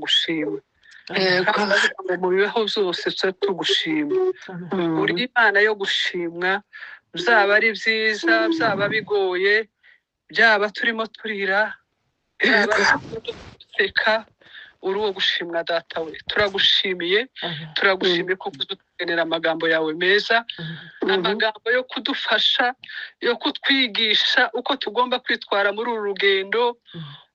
kugushima ngo mu bibaho byose tuze tugushima uri Imana yo gushimwa byaba ari byiza byaba bigoye byaba turimo turira byaba duseka uri uwo gushimwa data we turagushimiye kuko udutenera amagambo yawe meza amagambo yo kudufasha yo kutwigisha uko tugomba kwitwara muri uru rugendo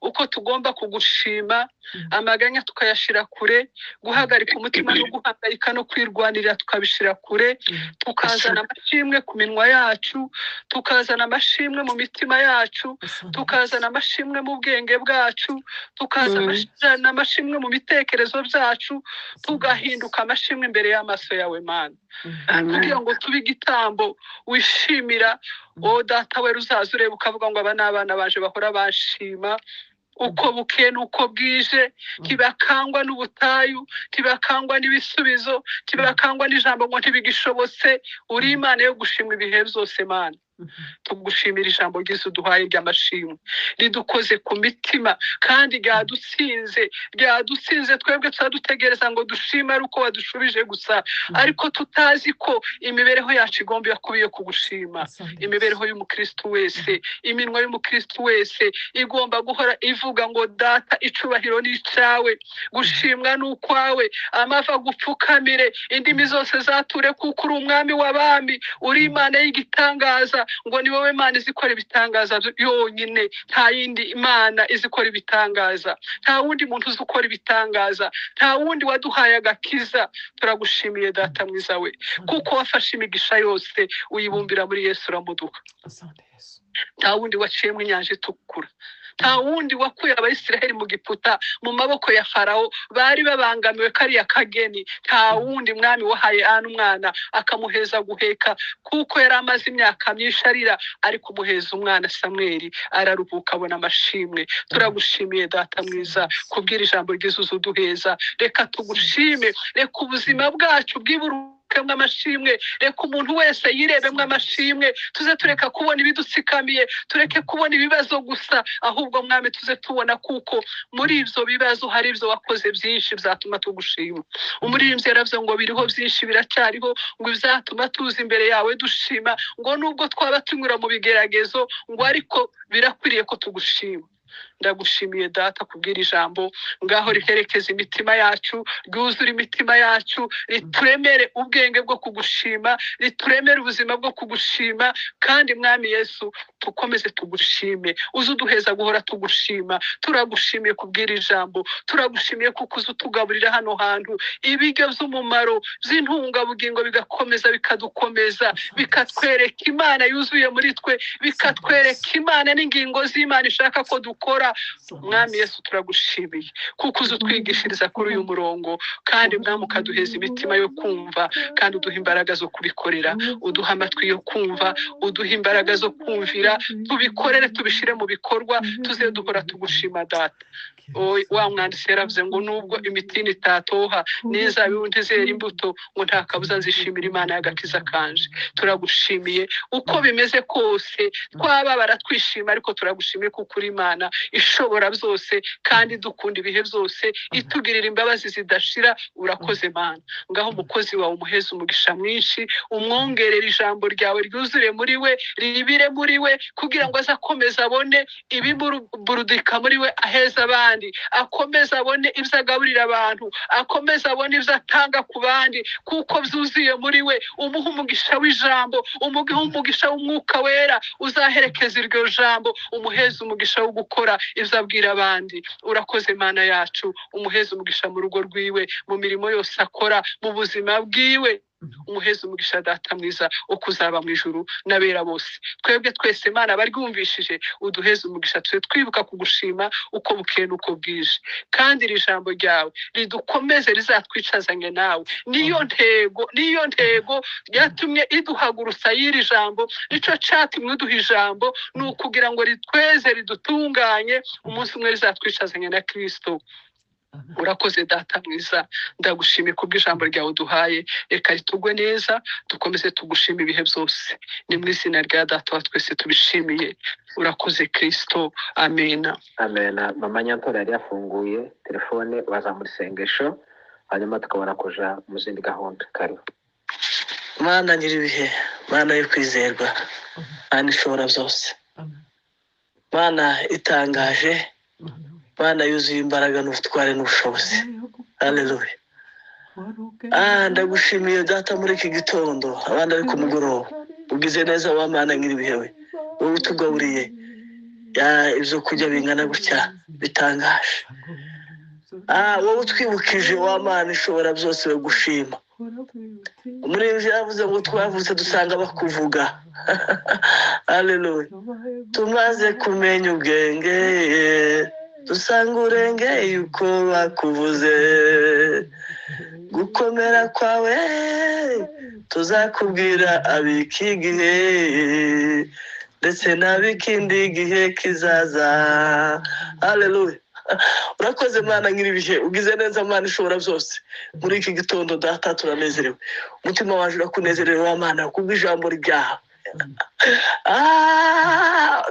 uko tugomba kugushima amaganya tukayashira kure guhagarika umutima no guhangayika no kwirwanirira tukabishira kure tukazana amashimwe ku minwa yacu tukazana amashimwe mu mitima yacu tukazana amashimwe mu bwenge bwacu tukazana amashimwe mu bitekerezo byacu tugahinduka amashimwe imbere y'amaso yawe Mana kugira ngo tube igitambo wishimira o data we ruzaza ureba ukavuga ngo aba n'abana baje bahora bashima uko bukeye nuko bwije tibakangwa n'ubutayu tibakangwa n'ibisubizo tibakangwa n'ijambo ngo ntibigishobotse uri Imana yo gushimwa ibihe byose Mana tugushimira ijambo ryiza uduhaye ry'amashimwe ridukoze ku mitima kandi ryadutsinze twebwe turadutegereza ngo dushime ari uko wadushubije gusa ariko tutazi ko imibereho yacu igomba kubiye kugushima imibereho y'umukristo wese iminwa y'umukristo wese igomba guhora ivuga ngo data icubahiro ni cyawe gushimwa n'ukwawe amava gupfukamire indimi zose zature kuko uri umwami w'abami uri Imana y'igitangaza ngo ni wowe Mana izikora ibitangaza yonyine nta yindi Imana izikora ibitangaza nta wundi muntu uzikora ibitangaza nta wundi waduhaye agakiza turagushimiye data mwiza we kuko wafashe imigisha yose uyibumbira muri Yesu uramuduha nta wundi waciye mu nyanja itukura nta wundi wakuye Abayisiraheli mu Giputa mu maboko ya Farawo bari babangamiwe kariya kageni nta wundi mwami wahaye Ana umwana akamuheza guheka kuko yari amaze imyaka myinshi arira ariko umuheza umwana Samweli araruhuka abona amashimwe turagushimiye data mwiza kubwira ijambo ryiza uduheza reka tugushime reka ubuzima bwacu bwiburu amashimwe reka umuntu wese yirebemwe amashimwe tuze tureka kubona ibidutsikamiye tureke kubona ibibazo gusa ahubwo mwami tuze tubona kuko muri ibyo bibazo hari ibyo wakoze byinshi bizatuma tugushima umuririmbyi yaravuze ngo biriho byinshi biracyariho ngo bizatuma tuza imbere yawe dushima ngo nubwo twaba tunyura mu bigeragezo ngo ariko birakwiriye ko tugushima ndagushimiye data kubwira ijambo ngaho riherekeza imitima yacu ryuzura imitima yacu rituremere ubwenge bwo kugushima rituremere ubuzima bwo kugushima kandi mwami Yesu tukomeze tugushime uzuduheza guhora tugushima turagushimiye kubwira ijambo turagushimiye kuko uzutugaburira hano hantu ibiryo by'umumaro by'intungabugingo bigakomeza bikadukomeza bikatwereka Imana yuzuye muri twe bikatwereka Imana n'ingingo z'Imana ishaka ko dukora mwami Yesu turagushimiye kuko uzutwigishiriza kuri uyu murongo kandi mwami ukaduheza imitima yo kumva kandi uduha imbaraga zo kubikorera uduha amatwi yo kumva uduha imbaraga zo kumvira tubikorere tubishire mu bikorwa tuze duhora tugushima data wa mwanditsi yaravuze ngo nubwo imitini itatoha n'inzabibu ntizera imbuto ngo nta kabuza nzishimira Imana y'agakiza kanje turagushimiye uko bimeze kose twababara twishima ariko turagushimiye kuko uri Imana ishobora byose kandi dukunda ibihe byose itugirira imbabazi zidashira urakoze Mana ngaho umukozi wawe umuheza umugisha mwinshi umwongerera ijambo ryawe ryuzure muri we ribire muri we kugira ngo azakomeze abone ibiburudika muri we aheza abandi akomeze abone ibyo agaburira abantu akomeze abone ibyo atanga ku bandi kuko byuzuye muri we umuha umugisha w'ijambo umuha umugisha w'umwuka wera uzaherekeza iryo jambo umuheza umugisha wo gukora ibyo abwira abandi urakoze Mana yacu umuheza umugisha mu rugo rwiwe mu mirimo yose akora mu buzima bwiwe umuheza umugisha data mwiza ukuzaba mu ijuru nabera bose twebwe twese Mana barwumvishije uduheza umugisha twe twibuka kugushima uko bukeye nuko bwije kandi iri jambo ryawe ridukomeze rizatwicazanye nawe niyo ntego yatumye iduhagurutsa y'iri jambo nico catumye uduha ijambo ni ukugira ngo ritweze ridutunganye umunsi umwe rizatwicazanye na Kristo urakoze data mwiza, ndagushimiye kubw'ijambo ryawe duhaye, reka ritugwe neza, dukomeze tugushima ibihe byose, ni mu izina rya data wa twese tubishimiye, urakoze Kristo, amena. Amena. Mama Nyantora yari yafunguye telefone baza muri sengesho, hanyuma tukabona kuja mu zindi gahunda. Karibu. Mana nyiribihe, Mana yo kwizerwa, Mana ishobora byose, Mana itangaje, Mana yuzuye imbaraga n'ubutware n'ubushobozi. Haleluya. Ndagushimiye data muri iki gitondo, abandi ari ku mugoroba, ugize neza wa Mana nyiribihe we, wowe utugaburiye ibyo kurya bingana gutya bitangaje. Wowe utwibukije wa Mana ishobora byose we gushima. Umuririmbyi yavuze ngo twavutse dusanga bakuvuga. Haleluya. Tumaze kumenya ubwenge, dusanga urengeye uko bakuvuze. Gukomera kwawe tuzakubwira ab'iki gihe, ndetse n'ab'ikindi gihe kizaza. Haleluya. Urakoze Mana nyiribihe, ugize neza Mana ishobora byose. Muri iki gitondo data turanezerewe, umutima waje urakunezerewe wa Mana kubw'ijambo ryawe.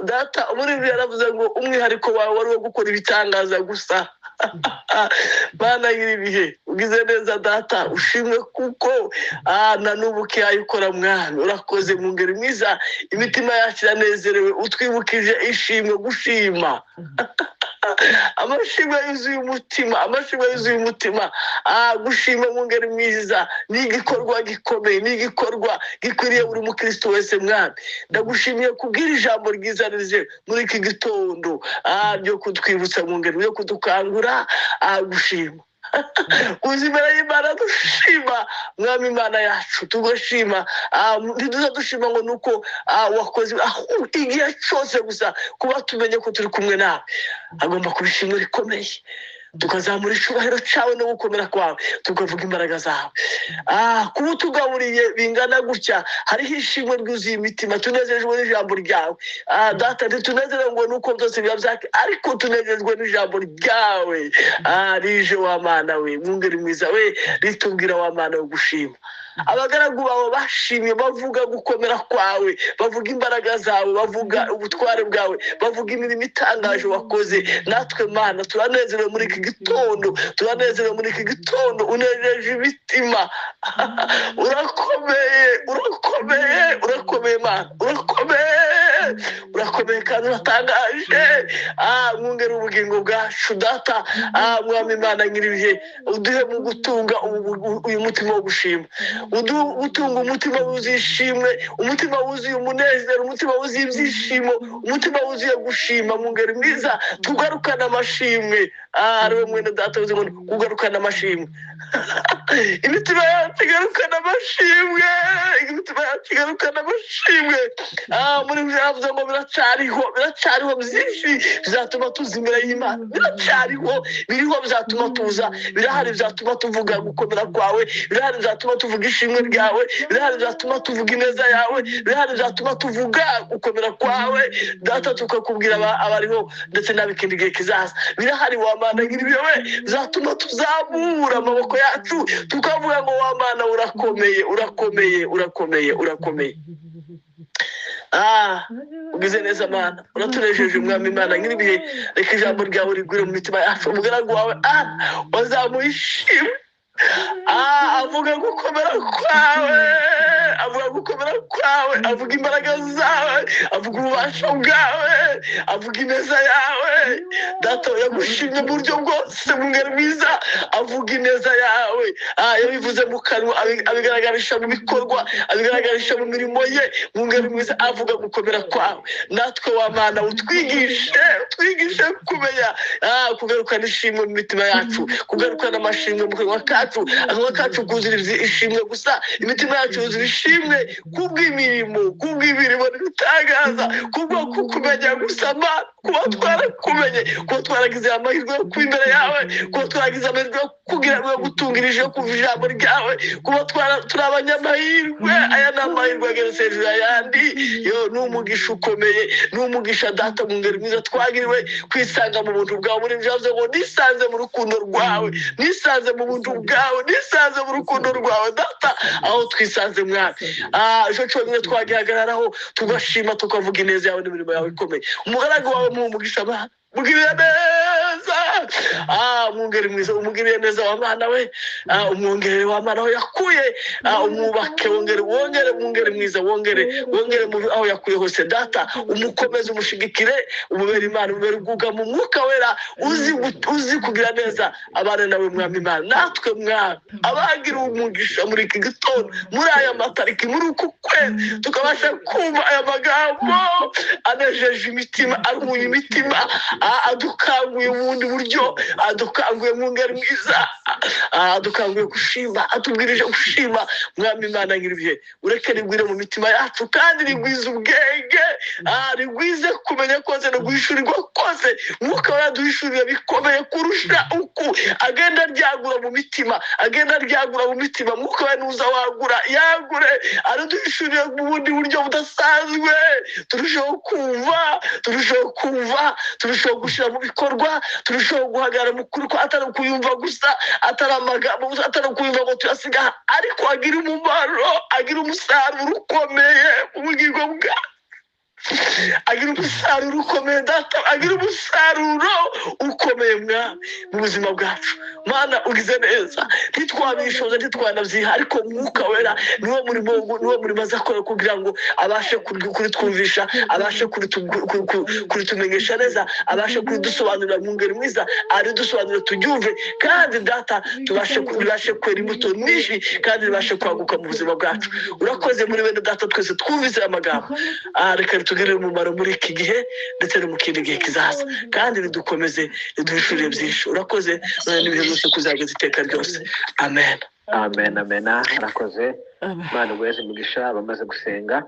Data umuririmbyi yaravuze ngo umwihariko wawe wari wo gukora ibitangaza gusa. Mana nyiribihe, ugize neza data, ushimwe kuko na n'ubu ukora mwami. Urakoze mu ngeri mwiza, imitima yacu iranezerewe, utwibukije ishimwe gushima. Amashimwe yuzuye umutima, amashimwe yuzuye umutima. Gushima mu ngeri mwiza ni igikorwa gikomeye, ni igikorwa gikwiriye buri mukristo wese mwami. Ndagushimiye kubwira ijambo ryiza rije muri iki gitondo, ryo kutwibutsa mu ngeri yo kudukangura gushima. Kuzimera y'Imana dushima mwami Imana yacu, tugashima. Ntiduza dushima ngo nuko wakoze igihe cyose gusa kuba tumenye ko turi kumwe nawe. Agomba kubishimira rikomeye, tukazamura icubahiro cyawe no gukomera kwawe, tukavuga imbaraga zawe. Kuba utugaburiye bingana gutya, hariho ishimwe ryuzuye imitima, tunezejwe n'ijambo ryawe. Data ntitunezerewe ngo nuko byose biba byake, ariko tunezejwe n'ijambo ryawe. Rije wa Mana we, mu ngeri mwiza we, ritubwira wa Mana wo gushima. Abagaragu bawe bashimye, bavuga gukomera kwawe, bavuga imbaraga zawe, bavuga ubutware bwawe, bavuga imirimo itangaje wakoze. Natwe Mana turanezerewe muri iki gitondo, turanezerewe muri iki gitondo, unejeje imitima. Urakomeye, urakomeye, urakomeye Mana, urakomeye, urakomeye kandi uratangaje. Mwongere ubugingo bwacu data, mwami Imana nyiribihe, uduhe mu gutunga uyu mutima wo gushima, utunga umutima wuzuye ishimwe, umutima wuzuye umunezero, umutima wuzuye ibyishimo, umutima wuzuye gushima. Mu ngeri mwiza tugarukana amashimwe. Ariwe mwene data uzi ngo kugarukana amashimwe. Imitima yacu igarukana amashimwe, imitima yacu igarukana amashimwe. Muri byavuze ngo biracyariho byinshi bizatuma tuza imbere y'Imana. Biriho bizatuma tuza, birahari bizatuma tuvuga gukomera kwawe, birahari bizatuma tuvuga ishimwe ryawe, birahari bizatuma tuvuga ineza yawe, birahari bizatuma tuvuga gukomera kwawe data, tukakubwira abariho ndetse n'ab'ikindi gihe kizaza. Birahari wa Mana nyiribihe we, bizatuma tuzamura amaboko yacu tukavuga ngo wa Mana urakomeye, urakomeye, urakomeye, urakomeye. Ugize neza Mana, uratunejeje mwami Imana nyiribihe. Reka ijambo ryawe rigwire mu mitima yacu, umugaragu wawe wazamuye ishimwe. Avuga gukomera kwawe, avuga gukomera kwawe, avuga imbaraga zawe, avuga ububasha bwawe, avuga ineza yawe. Data yagushimye mu buryo bwose mu ngeri mwiza, avuga ineza yawe. Yabivuze mu kanwa, abigaragarisha mu bikorwa, abigaragarisha mu mirimo ye. Mu ngeri mwiza avuga gukomera kwawe. Natwe wa Mana utwigishe kumenya kugarukana ishimwe mu mitima yacu, kugarukana amashimwe mu kanwa kacu, kacu kuzura ishimwe gusa, imitima yacu yuzura ishimwe kubw'imirimo n'ibitangaza, kubwo kukumenya gusa Mana, kuba twarakumenye, kuba twaragize amahirwe yo kuba imbere yawe, kuba twaragize amahirwe yo kugira ngo gutungirije kuva ijambo ryawe, kuba turi abanyamahirwe. Aya ni amahirwe ageretse hejuru y'ayandi. Yo ni umugisha ukomeye, ni umugisha Data mu ngeri mwiza twagiriwe kwisanga mu buntu bwawe. Muri byavuze ngo nisanze mu rukundo rwawe, nisanze mu buntu bwawe, nisanze mu rukundo rwawe Data, aho twisanze Mwana. Ejo cyonyine twagihagararaho tugashima tukavuga ineza yawe n'imirimo yawe ikomeye. Umugaragu wawe mu umugisha Mana, mugirire neza. Umwungeri mwiza, umugirire neza wa Mana we, umwongerere wa Mana aho yakuye, umwubake, wongere umwungeri mwiza, wongere aho yakuye hose Data, umukomeze, umushigikire, umubere Imana, umubere ubwuga mu mwuka wera, uzi kugira neza abana nawe Mwami Imana. Natwe Mwami abagira umugisha muri iki gitondo, muri aya matariki, muri uku kwezi, tukabasha kumva aya magambo anejeje imitima, aruhuye imitima, adukanguye ubundi buryo, adukanguye mu ngeri mwiza, adukanguye gushima, atubwirije gushima Mwami Imana nyir'ibihe. Ureke rigwire mu mitima yacu kandi rigwize ubwenge, rigwize kumenya kose no guhishurirwa kose. Mwuka wera duhishurire bikomeye kurusha uku agenda ryagura mu mitima, Mwuka wera nuza wagura, yagure araduhishurire mu bundi buryo budasanzwe, turushaho kumva, turushaho gushyira mu bikorwa, turushaho guhagarara mu kuri ko atari kuyumva gusa, atari amagambo gusa, atari kuyumva ngo tuyasiga, ariko agira umumaro, agira umusaruro ukomeye mu bugingo bwacu, agira umusaruro ukomeye Data, agira umusaruro ukomeye Mwami mu buzima bwacu. Mana ugize neza, ntitwabishoza ntitwanabyiha, ariko Mwuka wera niwo murimo aza akora kugira ngo abashe kuritwumvisha, abashe kuritumenyesha neza, abashe kuridusobanurira mu ngeri mwiza, aridusobanurira tubyumve, kandi Data tubashe kwera imbuto nyinshi kandi ribashe kwaguka mu buzima bwacu. Urakoze muri bene Data, twese twumvise amagambo, reka ritugirire umumaro muri iki gihe ndetse no mu kindi gihe kizaza, kandi ridukomeze, riduhishurire byinshi. Urakoze n'ibihe byose kuzageza iteka ryose. Amen. Amen. Arakoze. Imana igweze imigisha abamaze gusenga.